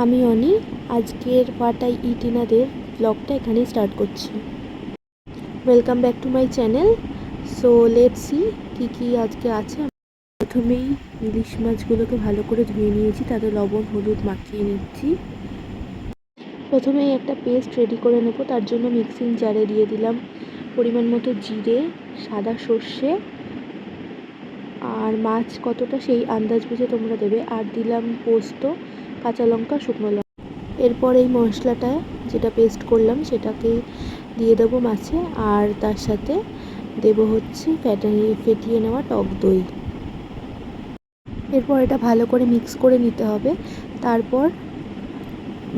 আমি অনি আজকের what I eat in a day ব্লগটা এখানেই স্টার্ট করছি। Welcome back to my channel. So let's see কী আজকে আছে। প্রথমেই ইলিশ মাছগুলোকে ভালো করে ধুয়ে নিয়েছি, তাতে লবণ হলুদ মাখিয়ে নিচ্ছি। প্রথমেই একটা পেস্ট রেডি করে নেব, তার জন্য মিক্সিং জারে দিয়ে দিলাম পরিমাণ মতো জিরে, সাদা সর্ষে আর মাছ কতটা সেই আন্দাজ বুঝে তোমরা দেবে, আর দিলাম পোস্ত, কাঁচা লঙ্কা, শুকনো লঙ্কা। এরপর এই মশলাটা যেটা পেস্ট করলাম সেটাকে দিয়ে দেবো মাছে, আর তার সাথে দেবো হচ্ছে ফেটিয়ে নেওয়া টক দই। এরপর এটা ভালো করে মিক্স করে নিতে হবে। তারপর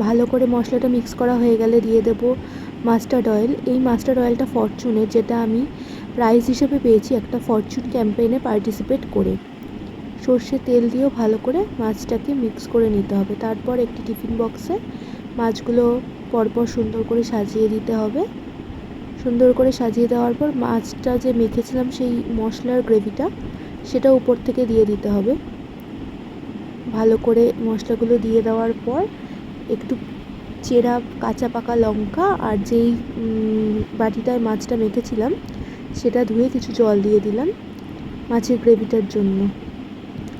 ভালো করে মশলাটা মিক্স করা হয়ে গেলে দিয়ে দেবো মাস্টার্ড অয়েল। এই মাস্টার্ড অয়েলটা ফরচুনের, যেটা আমি প্রাইজ হিসেবে পেয়েছি একটা ফরচুন ক্যাম্পেইনে পার্টিসিপেট করে। সর্ষের তেল দিয়েও ভালো করে মাছটাকে মিক্স করে নিতে হবে। তারপর একটি টিফিন বক্সে মাছগুলো পরপর সুন্দর করে সাজিয়ে দিতে হবে। সুন্দর করে সাজিয়ে দেওয়ার পর মাছটা যে মেখেছিলাম সেই মশলার গ্রেভিটা সেটা উপর থেকে দিয়ে দিতে হবে। ভালো করে মশলাগুলো দিয়ে দেওয়ার পর একটু চেরা কাঁচা পাকা লঙ্কা আর যেই বাটিটায় মাছটা মেখেছিলাম সেটা ধুয়ে কিছু জল দিয়ে দিলাম মাছের গ্রেভিটার জন্য,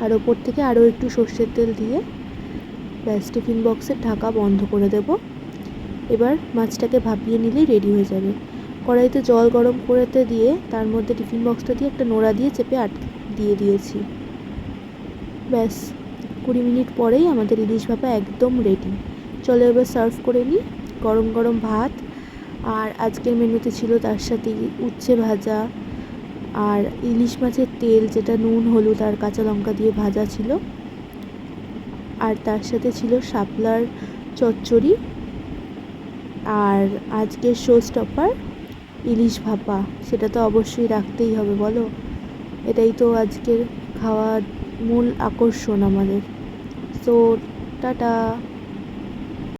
আর ওপর থেকে আরও একটু সর্ষের তেল দিয়ে ব্যাস টিফিন বক্সের ঢাকা বন্ধ করে দেব। এবার মাছটাকে ভাপিয়ে নিলেই রেডি হয়ে যাবে। কড়াইতে জল গরম করতে দিয়ে তার মধ্যে টিফিন বক্সটা দিয়ে একটা নোড়া দিয়ে চেপে দিয়ে দিয়েছি। ব্যাস 20 মিনিট পরেই আমাদের ইলিশ ভাপা একদম রেডি। চলো এবার সার্ভ করে নিই। গরম গরম ভাত, আর আজকের মেনুতে ছিল তার সাথে উচ্ছে ভাজা আর ইলিশ মাছের তেল, যেটা নুন হলুদ আর কাঁচা লঙ্কা দিয়ে ভাজা ছিল, আর তার সাথে ছিল শাপলার চচ্চড়ি, আর আজকের শো স্টপার ইলিশ ভাপা। সেটা তো অবশ্যই রাখতেই হবে, বলো? এটাই তো আজকের খাওয়ার মূল আকর্ষণ আমাদের। So tata.